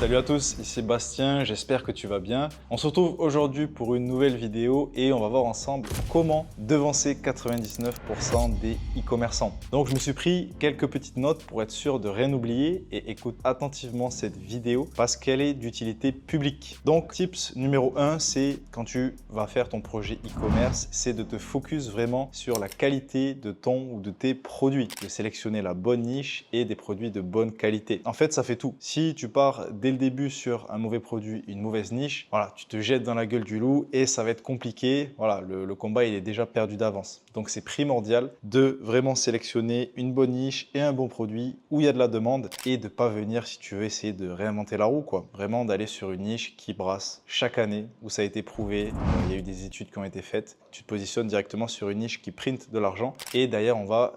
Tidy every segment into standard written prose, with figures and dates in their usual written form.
Salut à tous, ici Bastien, j'espère que tu vas bien. On se retrouve aujourd'hui pour une nouvelle vidéo et on va voir ensemble comment devancer 99% des e-commerçants. Donc je me suis pris quelques petites notes pour être sûr de rien oublier et écoute attentivement cette vidéo parce qu'elle est d'utilité publique. Donc tips numéro 1, c'est quand tu vas faire ton projet e-commerce, c'est de te focus vraiment sur la qualité de ton ou de tes produits, de sélectionner la bonne niche et des produits de bonne qualité. En fait, ça fait tout. Si tu pars dès le début sur un mauvais produit, une mauvaise niche, voilà, tu te jettes dans la gueule du loup et ça va être compliqué. Voilà, le combat, il est déjà perdu d'avance. Donc, c'est primordial de vraiment sélectionner une bonne niche et un bon produit où il y a de la demande et de pas venir, si tu veux, essayer de réinventer la roue, quoi. Vraiment d'aller sur une niche qui brasse chaque année, où ça a été prouvé, il y a eu des études qui ont été faites. Tu te positionnes directement sur une niche qui print de l'argent et d'ailleurs, on va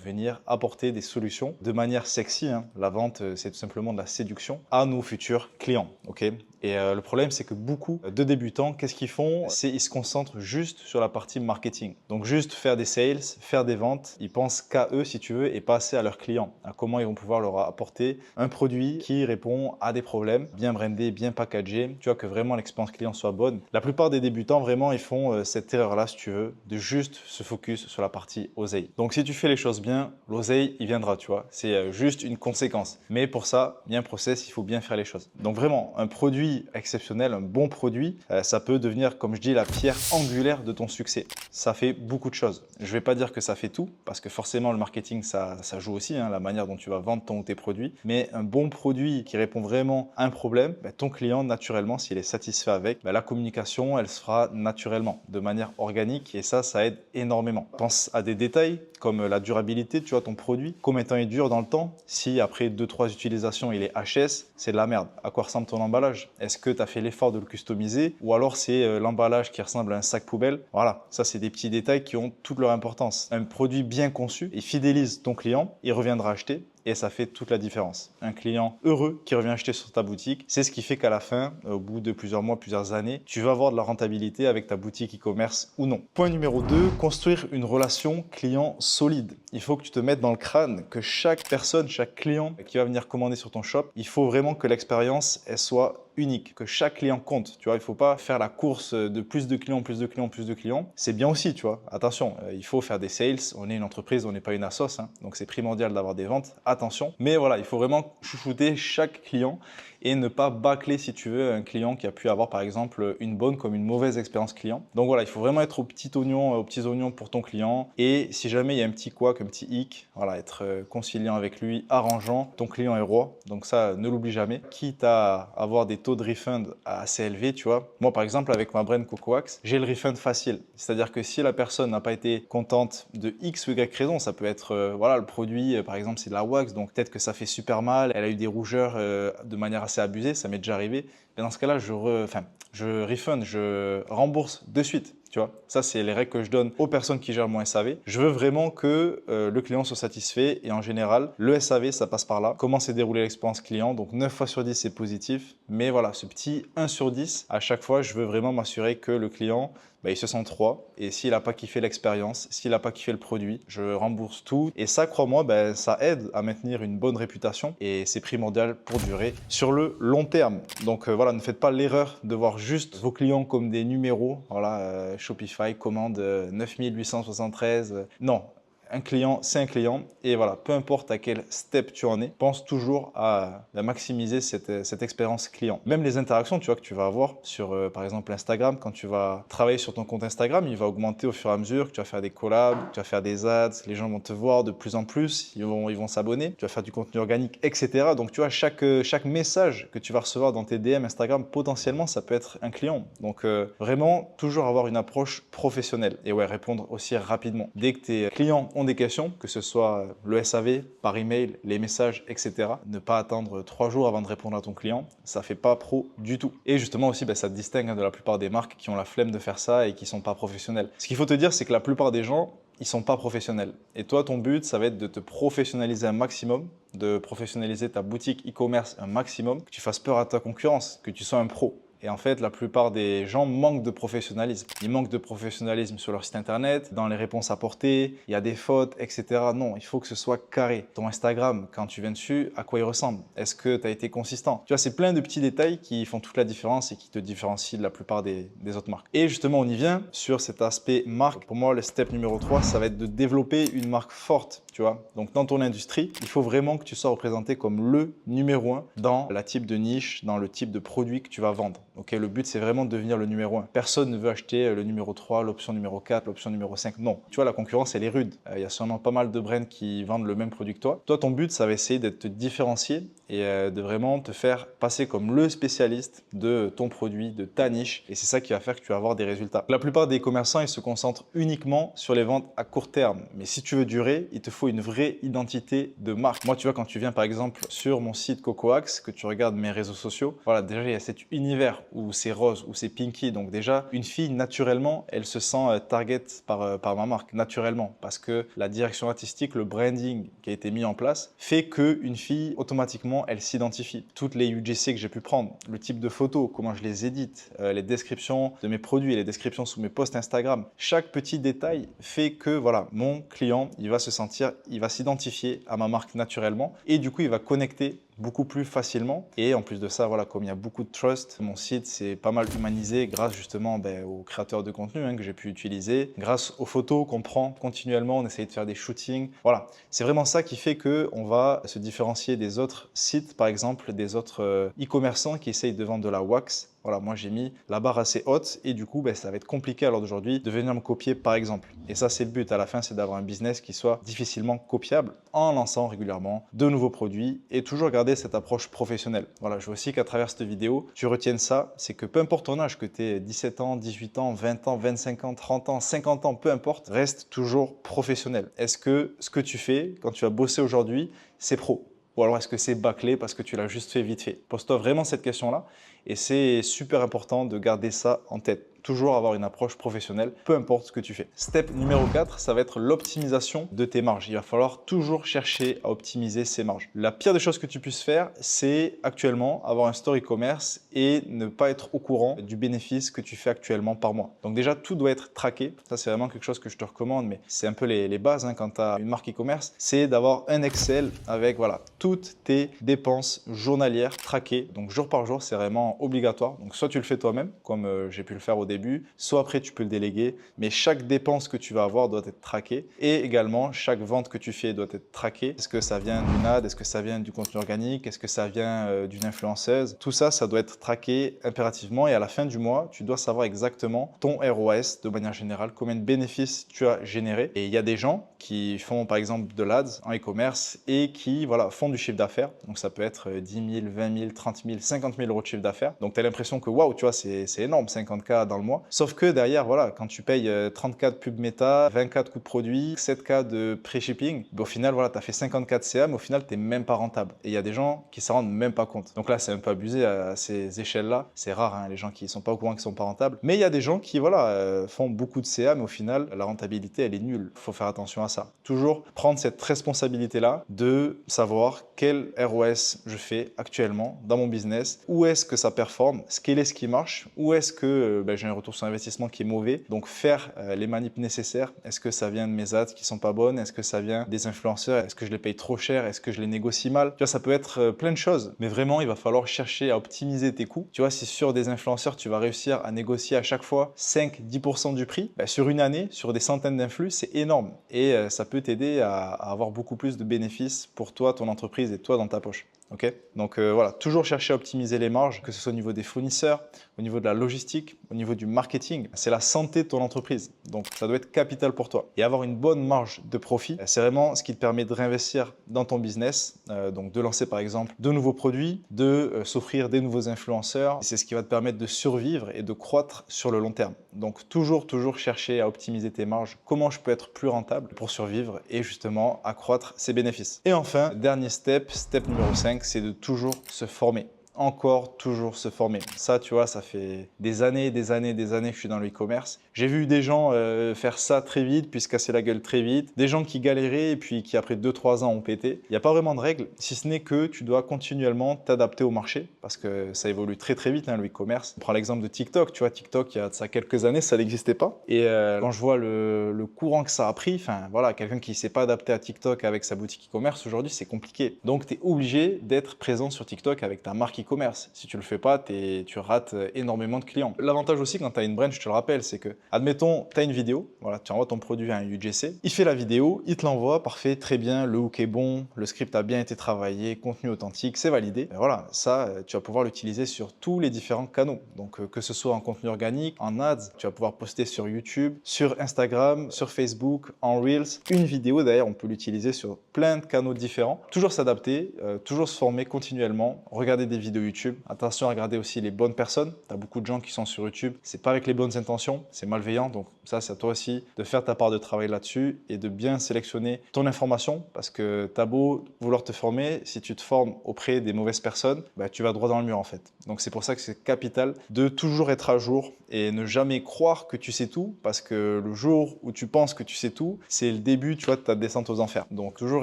venir apporter des solutions de manière sexy. Hein. La vente, c'est tout simplement de la séduction à nos futurs clients. Ok. Et le problème, c'est que beaucoup de débutants, qu'est-ce qu'ils font? C'est ils se concentrent juste sur la partie marketing. Donc juste faire des sales, faire des ventes. Ils pensent qu'à eux, si tu veux, et pas assez à leurs clients. À comment ils vont pouvoir leur apporter un produit qui répond à des problèmes, bien brandé, bien packagé. Tu vois, que vraiment l'expérience client soit bonne. La plupart des débutants, vraiment, ils font cette erreur-là, si tu veux, de juste se focus sur la partie oseille. Donc si tu fais les choses bien, l'oseille, il viendra, tu vois. C'est juste une conséquence. Mais pour ça, il y a un process, il faut bien faire les choses. Donc vraiment, un produit exceptionnel, un bon produit, ça peut devenir, comme je dis, la pierre angulaire de ton succès. Ça fait beaucoup de choses. Je ne vais pas dire que ça fait tout, parce que forcément, le marketing, ça joue aussi, hein, la manière dont tu vas vendre ton ou tes produits. Mais un bon produit qui répond vraiment à un problème, ton client, naturellement, s'il est satisfait avec, la communication, elle se fera naturellement, de manière organique, et ça aide énormément. Pense à des détails comme la durabilité, tu vois, ton produit, combien de temps il dure dans le temps. Si après 2-3 utilisations, il est HS, c'est de la merde. À quoi ressemble ton emballage? Est-ce que tu as fait l'effort de le customiser ou alors c'est l'emballage qui ressemble à un sac poubelle? Voilà, ça c'est des petits détails qui ont toute leur importance. Un produit bien conçu, il fidélise ton client, il reviendra acheter. Et ça fait toute la différence. Un client heureux qui revient acheter sur ta boutique, c'est ce qui fait qu'à la fin, au bout de plusieurs mois, plusieurs années, tu vas avoir de la rentabilité avec ta boutique e-commerce ou non. Point numéro 2, construire une relation client solide. Il faut que tu te mettes dans le crâne que chaque personne, chaque client qui va venir commander sur ton shop, il faut vraiment que l'expérience elle soit unique, que chaque client compte. Tu vois, il ne faut pas faire la course de plus de clients, plus de clients, plus de clients. C'est bien aussi, tu vois. Attention, il faut faire des sales. On est une entreprise, on n'est pas une assoce. Hein. Donc, c'est primordial d'avoir des ventes. Attention. Mais voilà, il faut vraiment chouchouter chaque client et ne pas bâcler, si tu veux, un client qui a pu avoir, par exemple, une bonne comme une mauvaise expérience client. Donc, voilà, il faut vraiment être aux petits oignons pour ton client. Et si jamais il y a un petit couac, un petit hic, voilà, être conciliant avec lui, arrangeant. Ton client est roi. Donc, ça, ne l'oublie jamais. Quitte à avoir des taux de refund assez élevés, tu vois. Moi, par exemple, avec ma brand CocoWax, j'ai le refund facile. C'est-à-dire que si la personne n'a pas été contente de X ou Y raison, ça peut être, voilà, le produit, par exemple, c'est de la wax, donc peut-être que ça fait super mal, elle a eu des rougeurs de manière assez abusée, ça m'est déjà arrivé. Mais dans ce cas-là, je refund, je rembourse de suite. Tu vois, ça, c'est les règles que je donne aux personnes qui gèrent mon SAV. Je veux vraiment que le client soit satisfait et en général, le SAV, ça passe par là. Comment s'est déroulée l'expérience client? Donc 9 fois sur 10, c'est positif. Mais voilà, ce petit 1 sur 10, à chaque fois, je veux vraiment m'assurer que le client, il se sent 3. Et s'il n'a pas kiffé l'expérience, s'il n'a pas kiffé le produit, je rembourse tout. Et ça, crois-moi, ça aide à maintenir une bonne réputation et c'est primordial pour durer sur le long terme. Donc voilà, ne faites pas l'erreur de voir juste vos clients comme des numéros. Voilà, Shopify commande 9873. Non. Un client, c'est un client et voilà, peu importe à quel step tu en es, pense toujours à maximiser cette expérience client. Même les interactions, tu vois, que tu vas avoir sur, par exemple, Instagram, quand tu vas travailler sur ton compte Instagram, il va augmenter au fur et à mesure que tu vas faire des collabs, tu vas faire des ads, les gens vont te voir de plus en plus, ils vont s'abonner, tu vas faire du contenu organique, etc. Donc, tu vois, chaque message que tu vas recevoir dans tes DM Instagram, potentiellement, ça peut être un client. Donc, vraiment, toujours avoir une approche professionnelle et ouais, répondre aussi rapidement. Dès que tes clients ont des questions, que ce soit le SAV, par email, les messages, etc. Ne pas attendre 3 jours avant de répondre à ton client, ça fait pas pro du tout. Et justement aussi, ça te distingue de la plupart des marques qui ont la flemme de faire ça et qui sont pas professionnelles. Ce qu'il faut te dire, c'est que la plupart des gens, ils sont pas professionnels. Et toi, ton but, ça va être de te professionnaliser un maximum, de professionnaliser ta boutique e-commerce un maximum, que tu fasses peur à ta concurrence, que tu sois un pro. Et en fait, la plupart des gens manquent de professionnalisme. Ils manquent de professionnalisme sur leur site internet, dans les réponses apportées, il y a des fautes, etc. Non, il faut que ce soit carré. Ton Instagram, quand tu viens dessus, à quoi il ressemble? Est-ce que tu as été consistant? Tu vois, c'est plein de petits détails qui font toute la différence et qui te différencient de la plupart des autres marques. Et justement, on y vient sur cet aspect marque. Pour moi, le step numéro 3, ça va être de développer une marque forte. Tu vois, donc dans ton industrie, il faut vraiment que tu sois représenté comme le numéro 1 dans la type de niche, dans le type de produit que tu vas vendre. Ok, le but, c'est vraiment de devenir le numéro 1. Personne ne veut acheter le numéro 3, l'option numéro 4, l'option numéro 5. Non. Tu vois, la concurrence, elle est rude. Il y a sûrement pas mal de brands qui vendent le même produit que toi. Toi, ton but, ça va essayer de te différencier et de vraiment te faire passer comme le spécialiste de ton produit, de ta niche. Et c'est ça qui va faire que tu vas avoir des résultats. La plupart des commerçants, ils se concentrent uniquement sur les ventes à court terme. Mais si tu veux durer, il te faut une vraie identité de marque. Moi, tu vois, quand tu viens par exemple sur mon site CocoAxe, que tu regardes mes réseaux sociaux, voilà, déjà il y a cet univers où c'est rose, où c'est pinky. Donc déjà, une fille, naturellement, elle se sent target par ma marque, naturellement. Parce que la direction artistique, le branding qui a été mis en place, fait qu'une fille, automatiquement, elle s'identifie. Toutes les UGC que j'ai pu prendre, le type de photos, comment je les édite, les descriptions de mes produits, les descriptions sous mes posts Instagram, chaque petit détail fait que, voilà, mon client, il va se sentir, il va s'identifier à ma marque naturellement et du coup, il va connecter beaucoup plus facilement. Et en plus de ça, voilà, comme il y a beaucoup de trust, mon site c'est pas mal humanisé grâce justement aux créateurs de contenu que j'ai pu utiliser, grâce aux photos qu'on prend continuellement, on essaye de faire des shootings. Voilà, c'est vraiment ça qui fait qu'on va se différencier des autres sites, par exemple des autres e-commerçants qui essayent de vendre de la wax. Voilà, moi j'ai mis la barre assez haute et du coup, ça va être compliqué à l'heure d'aujourd'hui de venir me copier par exemple. Et ça, c'est le but à la fin, c'est d'avoir un business qui soit difficilement copiable en lançant régulièrement de nouveaux produits et toujours garder cette approche professionnelle. Voilà, je veux aussi qu'à travers cette vidéo, tu retiennes ça, c'est que peu importe ton âge, que tu aies 17 ans, 18 ans, 20 ans, 25 ans, 30 ans, 50 ans, peu importe, reste toujours professionnel. Est-ce que ce que tu fais quand tu vas bosser aujourd'hui, c'est pro? Ou alors est-ce que c'est bâclé parce que tu l'as juste fait vite fait? Pose-toi vraiment cette question-là et c'est super important de garder ça en tête. Toujours avoir une approche professionnelle, peu importe ce que tu fais. Step numéro 4, ça va être l'optimisation de tes marges. Il va falloir toujours chercher à optimiser ses marges. La pire des choses que tu puisses faire, c'est actuellement avoir un store e-commerce et ne pas être au courant du bénéfice que tu fais actuellement par mois. Donc déjà, tout doit être traqué. Ça, c'est vraiment quelque chose que je te recommande, mais c'est un peu les bases quand tu as une marque e-commerce. C'est d'avoir un Excel avec voilà, toutes tes dépenses journalières traquées. Donc jour par jour, c'est vraiment obligatoire. Donc soit tu le fais toi-même, comme j'ai pu le faire au début, soit après tu peux le déléguer, mais chaque dépense que tu vas avoir doit être traquée et également chaque vente que tu fais doit être traquée. Est-ce que ça vient d'une ad? Est-ce que ça vient du contenu organique? Est-ce que ça vient d'une influenceuse? Tout ça, ça doit être traqué impérativement et à la fin du mois, tu dois savoir exactement ton ROAS de manière générale, combien de bénéfices tu as généré. Et il y a des gens qui font par exemple de l'ADS en e-commerce et qui voilà, font du chiffre d'affaires. Donc ça peut être 10 000, 20 000, 30 000, 50 000 euros de chiffre d'affaires. Donc tu as l'impression que waouh, tu vois, c'est énorme, 50K dans le mois. Sauf que derrière, voilà, quand tu payes 30K de pub méta, 20K de coût de produit, 7K de pré-shipping, au final, voilà, tu as fait 50K de CA, mais au final, tu n'es même pas rentable. Et il y a des gens qui s'en rendent même pas compte. Donc là, c'est un peu abusé à ces échelles-là. C'est rare, les gens qui ne sont pas au courant qu'ils ne sont pas rentables. Mais il y a des gens qui voilà, font beaucoup de CA, mais au final, la rentabilité, elle est nulle. Il faut faire attention à ça. Toujours prendre cette responsabilité-là de savoir quel ROS je fais actuellement dans mon business, où est-ce que ça performe, quel est ce qui marche, où est-ce que j'ai un retour sur investissement qui est mauvais. Donc faire les manips nécessaires. Est-ce que ça vient de mes ads qui sont pas bonnes? Est-ce que ça vient des influenceurs? Est-ce que je les paye trop cher? Est-ce que je les négocie mal? Tu vois, ça peut être plein de choses. Mais vraiment, il va falloir chercher à optimiser tes coûts. Tu vois, si sur des influenceurs, tu vas réussir à négocier à chaque fois 5-10% du prix, sur une année, sur des centaines d'influx, c'est énorme. Et ça peut t'aider à avoir beaucoup plus de bénéfices pour toi, ton entreprise et toi dans ta poche. Okay, donc voilà, toujours chercher à optimiser les marges, que ce soit au niveau des fournisseurs, au niveau de la logistique, au niveau du marketing. C'est la santé de ton entreprise, donc ça doit être capital pour toi. Et avoir une bonne marge de profit, c'est vraiment ce qui te permet de réinvestir dans ton business, donc de lancer par exemple de nouveaux produits, de s'offrir des nouveaux influenceurs. C'est ce qui va te permettre de survivre et de croître sur le long terme. Donc toujours chercher à optimiser tes marges. Comment je peux être plus rentable pour survivre et justement accroître ses bénéfices. Et enfin, dernier step numéro 5, c'est de toujours se former. encore toujours se former. Ça, tu vois, ça fait des années et des années et des années que je suis dans le e-commerce. J'ai vu des gens faire ça très vite, puis se casser la gueule très vite. Des gens qui galéraient et puis qui, après 2-3 ans, ont pété. Il n'y a pas vraiment de règle, si ce n'est que tu dois continuellement t'adapter au marché parce que ça évolue très très vite, hein, le e-commerce. On prend l'exemple de TikTok. Tu vois, TikTok, il y a de ça quelques années, ça n'existait pas. Et quand je vois le courant que ça a pris, enfin voilà, quelqu'un qui ne s'est pas adapté à TikTok avec sa boutique e-commerce, aujourd'hui, c'est compliqué. Donc, tu es obligé d'être présent sur TikTok avec ta marque e-commerce. Si tu le fais pas, tu rates énormément de clients. L'avantage aussi quand tu as une brand, je te le rappelle, c'est que, admettons, tu as une vidéo, voilà, tu envoies ton produit à un UGC, il fait la vidéo, il te l'envoie, parfait, très bien, le hook est bon, le script a bien été travaillé, contenu authentique, c'est validé. Et voilà, ça, tu vas pouvoir l'utiliser sur tous les différents canaux. Donc, que ce soit en contenu organique, en ads, tu vas pouvoir poster sur YouTube, sur Instagram, sur Facebook, en Reels. Une vidéo, d'ailleurs, on peut l'utiliser sur plein de canaux différents. Toujours s'adapter, toujours se former continuellement, regarder des vidéos YouTube. Attention à regarder aussi les bonnes personnes. Tu as beaucoup de gens qui sont sur YouTube, c'est pas avec les bonnes intentions, c'est malveillant. Donc ça, c'est à toi aussi de faire ta part de travail là-dessus et de bien sélectionner ton information parce que tu as beau vouloir te former, si tu te formes auprès des mauvaises personnes, bah, tu vas droit dans le mur en fait. Donc c'est pour ça que c'est capital de toujours être à jour et ne jamais croire que tu sais tout parce que le jour où tu penses que tu sais tout, c'est le début, tu vois, de ta descente aux enfers. Donc toujours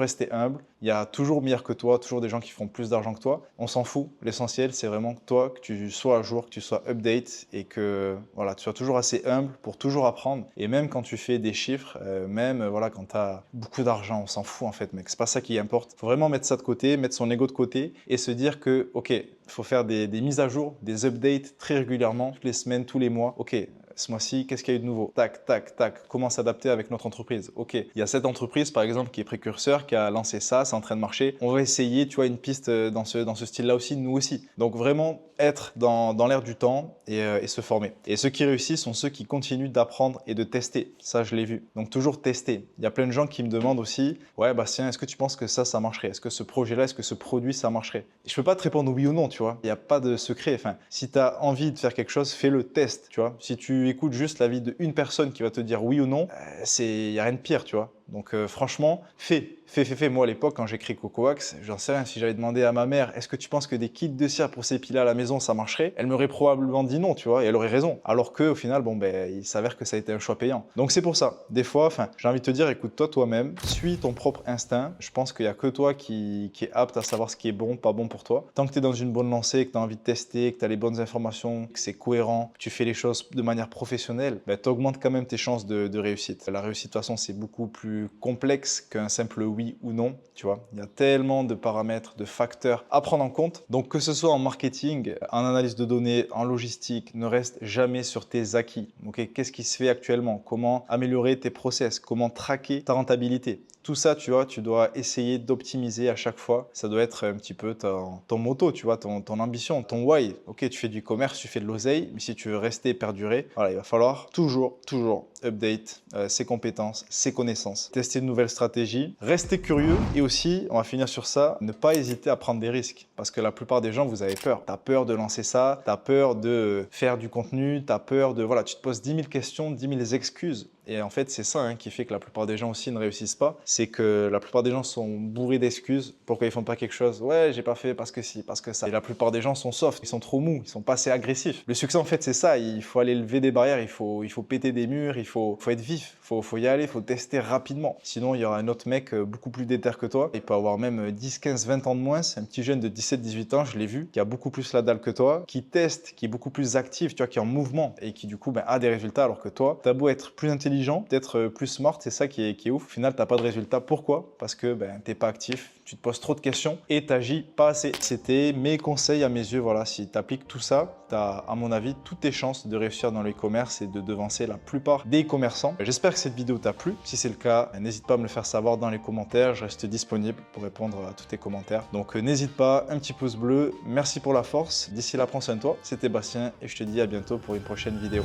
rester humble. Il y a toujours meilleur que toi, toujours des gens qui font plus d'argent que toi. On s'en fout. L'essentiel, c'est vraiment que toi, que tu sois à jour, que tu sois update et que voilà, tu sois toujours assez humble pour toujours apprendre. Et même quand tu fais des chiffres, même voilà, quand tu as beaucoup d'argent, on s'en fout en fait, mec. C'est pas ça qui importe. Il faut vraiment mettre ça de côté, mettre son ego de côté et se dire que, ok, il faut faire des mises à jour, des updates très régulièrement, toutes les semaines, tous les mois. Ok, ce mois-ci, qu'est-ce qu'il y a eu de nouveau? Tac, tac, tac. Comment s'adapter avec notre entreprise? Ok, il y a cette entreprise, par exemple, qui est précurseur, qui a lancé ça, c'est en train de marcher. On va essayer, tu vois, une piste dans ce style-là aussi, nous aussi. Donc vraiment, être dans l'air du temps et se former. Et ceux qui réussissent sont ceux qui continuent d'apprendre et de tester. Ça, je l'ai vu. Donc toujours tester. Il y a plein de gens qui me demandent aussi, ouais, Bastien, est-ce que tu penses que ça marcherait? Est-ce que ce projet-là, est-ce que ce produit, ça marcherait? Et je peux pas te répondre oui ou non, tu vois. Il n'y a pas de secret. Enfin, si tu as envie de faire quelque chose, fais-le test, tu vois. Si tu écoutes juste l'avis d'une personne qui va te dire oui ou non, il n'y a rien de pire, tu vois. Donc franchement, fais. Moi, à l'époque, quand j'ai créé CocoWax, j'en sais rien, si j'avais demandé à ma mère, est-ce que tu penses que des kits de cire pour s'épiler à la maison, ça marcherait? Elle m'aurait probablement dit non, tu vois, et elle aurait raison. Alors qu'au final, bon, ben, il s'avère que ça a été un choix payant. Donc c'est pour ça. Des fois, j'ai envie de te dire, écoute-toi toi-même, suis ton propre instinct. Je pense qu'il n'y a que toi qui est apte à savoir ce qui est bon, pas bon pour toi. Tant que tu es dans une bonne lancée, que tu as envie de tester, que tu as les bonnes informations, que c'est cohérent, que tu fais les choses de manière professionnelle, ben, tu augmentes quand même tes chances de réussite. La réussite, de toute façon, c'est beaucoup plus complexe qu'un simple oui ou non, tu vois. Il y a tellement de paramètres, de facteurs à prendre en compte. Donc que ce soit en marketing, en analyse de données, en logistique, ne reste jamais sur tes acquis. Ok, qu'est-ce qui se fait actuellement? Comment améliorer tes process? Comment traquer ta rentabilité? Tout ça, tu vois, tu dois essayer d'optimiser à chaque fois. Ça doit être un petit peu ton motto, tu vois, ton ambition, ton why. Ok, tu fais du commerce, tu fais de l'oseille, mais si tu veux rester et perdurer, voilà, il va falloir toujours update ses compétences, ses connaissances, tester de nouvelles stratégies, rester curieux et aussi, on va finir sur ça, ne pas hésiter à prendre des risques. Parce que la plupart des gens, vous avez peur. Tu as peur de lancer ça, tu as peur de faire du contenu, tu as peur de... Voilà, tu te poses 10 000 questions, 10 000 excuses. Et en fait, c'est ça hein, qui fait que la plupart des gens aussi ne réussissent pas. C'est que la plupart des gens sont bourrés d'excuses. Pourquoi ils font pas quelque chose? Ouais, j'ai pas fait parce que si, parce que ça. Et la plupart des gens sont soft, ils sont trop mous, ils sont pas assez agressifs. Le succès, en fait, c'est ça. Il faut aller lever des barrières, il faut péter des murs, il faut être vif, faut y aller, il faut tester rapidement. Sinon, il y aura un autre mec beaucoup plus déter que toi. Il peut avoir même 10, 15, 20 ans de moins. C'est un petit jeune de 17, 18 ans, je l'ai vu, qui a beaucoup plus la dalle que toi, qui teste, qui est beaucoup plus actif, tu vois, qui est en mouvement et qui du coup a des résultats alors que toi, t'as beau être plus intelligent, peut-être plus smart, c'est ça qui est ouf. Au final, tu n'as pas de résultat. Pourquoi? Parce que tu n'es pas actif, tu te poses trop de questions et tu n'agis pas assez. C'était mes conseils à mes yeux. Voilà, si tu appliques tout ça, tu as, à mon avis, toutes tes chances de réussir dans l'e-commerce et de devancer la plupart des e-commerçants. J'espère que cette vidéo t'a plu. Si c'est le cas, n'hésite pas à me le faire savoir dans les commentaires. Je reste disponible pour répondre à tous tes commentaires. Donc n'hésite pas, un petit pouce bleu. Merci pour la force. D'ici là, prends soin de toi. C'était Bastien et je te dis à bientôt pour une prochaine vidéo.